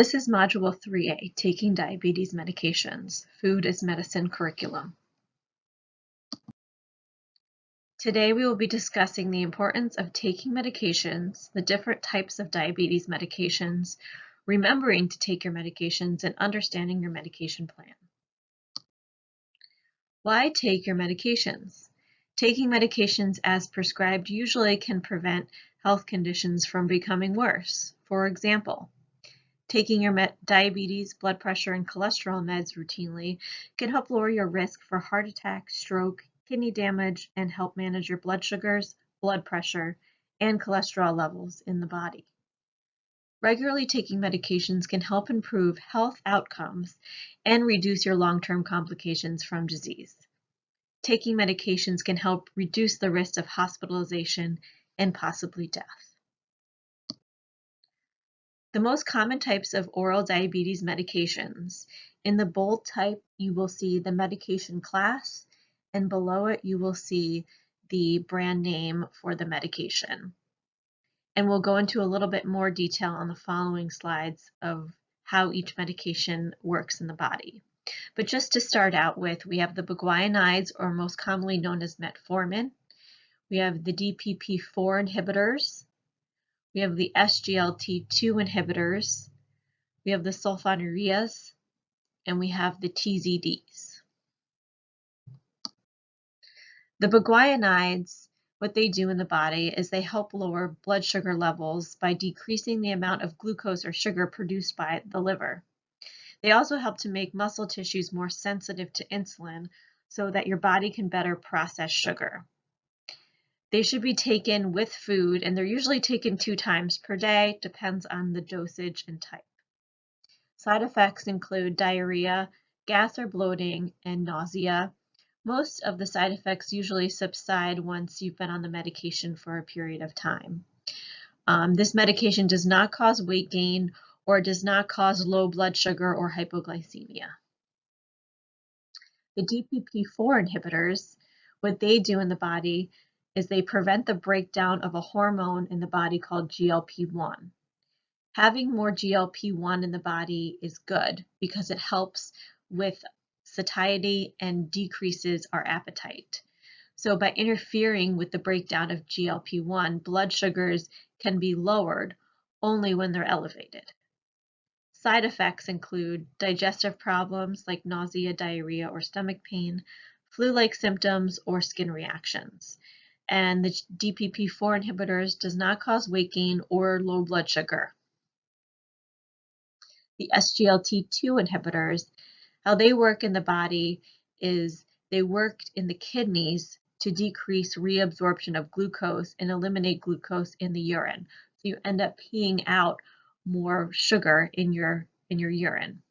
This is Module 3A, Taking Diabetes Medications, Food as Medicine Curriculum. Today we will be discussing the importance of taking medications, the different types of diabetes medications, remembering to take your medications, and understanding your medication plan. Why take your medications? Taking medications as prescribed usually can prevent health conditions from becoming worse. For example, taking your diabetes, blood pressure, and cholesterol meds routinely can help lower your risk for heart attack, stroke, kidney damage, and help manage your blood sugars, blood pressure, and cholesterol levels in the body. Regularly taking medications can help improve health outcomes and reduce your long-term complications from disease. Taking medications can help reduce the risk of hospitalization and possibly death. The most common types of oral diabetes medications. In the bold type, you will see the medication class, and below it you will see the brand name for the medication. And we'll go into a little bit more detail on the following slides of how each medication works in the body. But just to start out with, we have the guaifinides, or most commonly known as metformin. We have the DPP-4 inhibitors. We have the SGLT2 inhibitors, we have the sulfonylureas, and we have the TZDs. The guaifinides, what they do in the body is they help lower blood sugar levels by decreasing the amount of glucose or sugar produced by the liver. They also help to make muscle tissues more sensitive to insulin so that your body can better process sugar. They should be taken with food, and they're usually taken 2 times per day, depends on the dosage and type. Side effects include diarrhea, gas or bloating, and nausea. Most of the side effects usually subside once you've been on the medication for a period of time. This medication does not cause weight gain or does not cause low blood sugar or hypoglycemia. The DPP-4 inhibitors, what they do in the body is they prevent the breakdown of a hormone in the body called GLP-1. Having more GLP-1 in the body is good because it helps with satiety and decreases our appetite. So by interfering with the breakdown of GLP-1, blood sugars can be lowered only when they're elevated. Side effects include digestive problems like nausea, diarrhea, or stomach pain, flu-like symptoms, or skin reactions. And the DPP-4 inhibitors does not cause weight gain or low blood sugar. The SGLT2 inhibitors, how they work in the body is they work in the kidneys to decrease reabsorption of glucose and eliminate glucose in the urine. So you end up peeing out more sugar in your urine.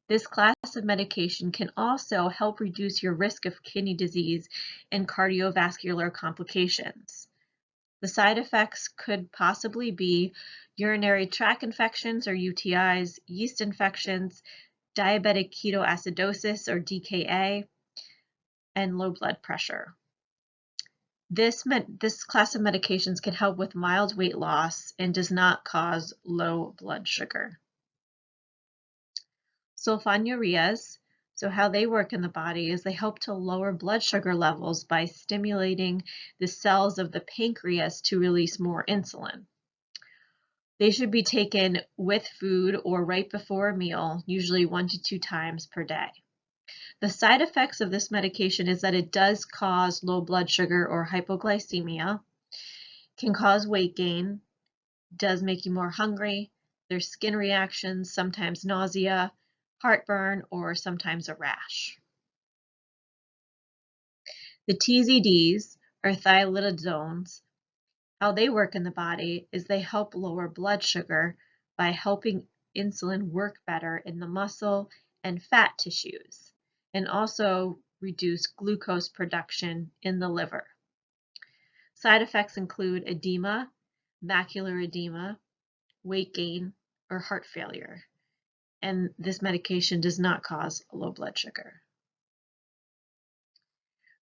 This class of medication can also help reduce your risk of kidney disease and cardiovascular complications. The side effects could possibly be urinary tract infections or UTIs, yeast infections, diabetic ketoacidosis or DKA, and low blood pressure. This class of medications can help with mild weight loss and does not cause low blood sugar. Sulfonylureas, so how they work in the body is they help to lower blood sugar levels by stimulating the cells of the pancreas to release more insulin. They should be taken with food or right before a meal, usually 1 to 2 times per day. The side effects of this medication is that it does cause low blood sugar or hypoglycemia, can cause weight gain, does make you more hungry, there's skin reactions, sometimes nausea, heartburn, or sometimes a rash. The TZDs, or thiolidones, how they work in the body is they help lower blood sugar by helping insulin work better in the muscle and fat tissues, and also reduce glucose production in the liver. Side effects include edema, macular edema, weight gain, or heart failure. And this medication does not cause low blood sugar.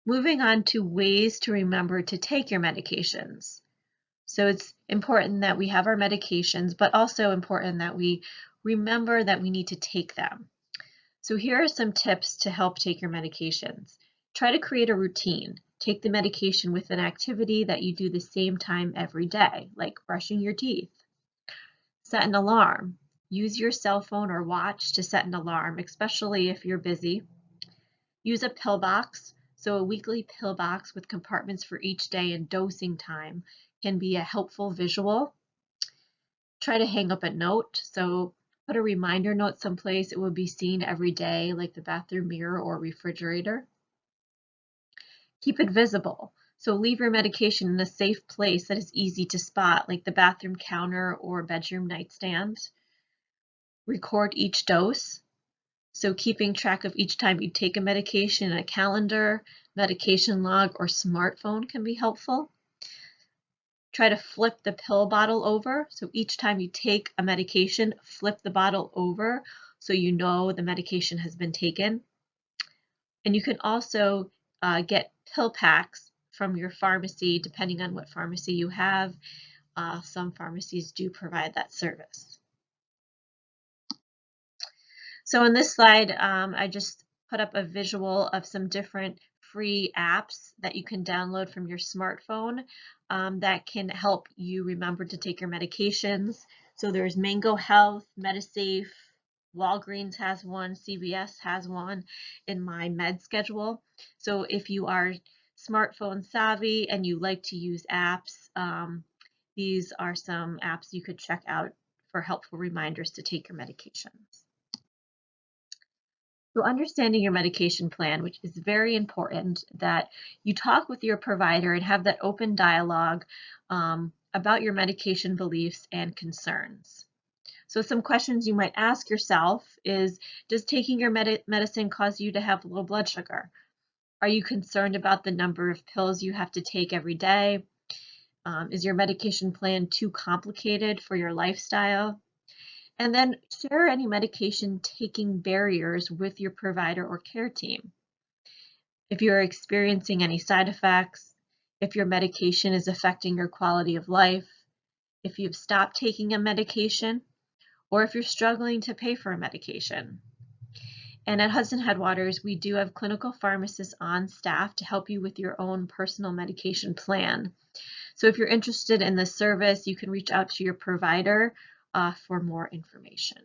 Moving on to ways to remember to take your medications. So it's important that we have our medications, but also important that we remember that we need to take them. So here are some tips to help take your medications. Try to create a routine. Take the medication with an activity that you do the same time every day, like brushing your teeth. Set an alarm. Use your cell phone or watch to set an alarm, especially if you're busy. Use a pill box. So a weekly pill box with compartments for each day and dosing time can be a helpful visual. Try to hang up a note. So put a reminder note someplace it will be seen every day, like the bathroom mirror or refrigerator. Keep it visible. So leave your medication in a safe place that is easy to spot, like the bathroom counter or bedroom nightstand. Record each dose. So keeping track of each time you take a medication in a calendar, medication log, or smartphone can be helpful. Try to flip the pill bottle over. So each time you take a medication, flip the bottle over so you know the medication has been taken. And you can also get pill packs from your pharmacy, depending on what pharmacy you have. Some pharmacies do provide that service. So in this slide, I just put up a visual of some different free apps that you can download from your smartphone that can help you remember to take your medications. So there's Mango Health, MediSafe, Walgreens has one, CVS has one, in my med schedule. So if you are smartphone savvy and you like to use apps, these are some apps you could check out for helpful reminders to take your medications. So understanding your medication plan, which is very important, that you talk with your provider and have that open dialogue about your medication beliefs and concerns. So some questions you might ask yourself is, does taking your medicine cause you to have low blood sugar? Are you concerned about the number of pills you have to take every day? Is your medication plan too complicated for your lifestyle? And then share any medication taking barriers with your provider or care team. If you're experiencing any side effects, if your medication is affecting your quality of life, if you've stopped taking a medication, or if you're struggling to pay for a medication. And at Hudson Headwaters, we do have clinical pharmacists on staff to help you with your own personal medication plan. So if you're interested in this service, you can reach out to your provider for more information.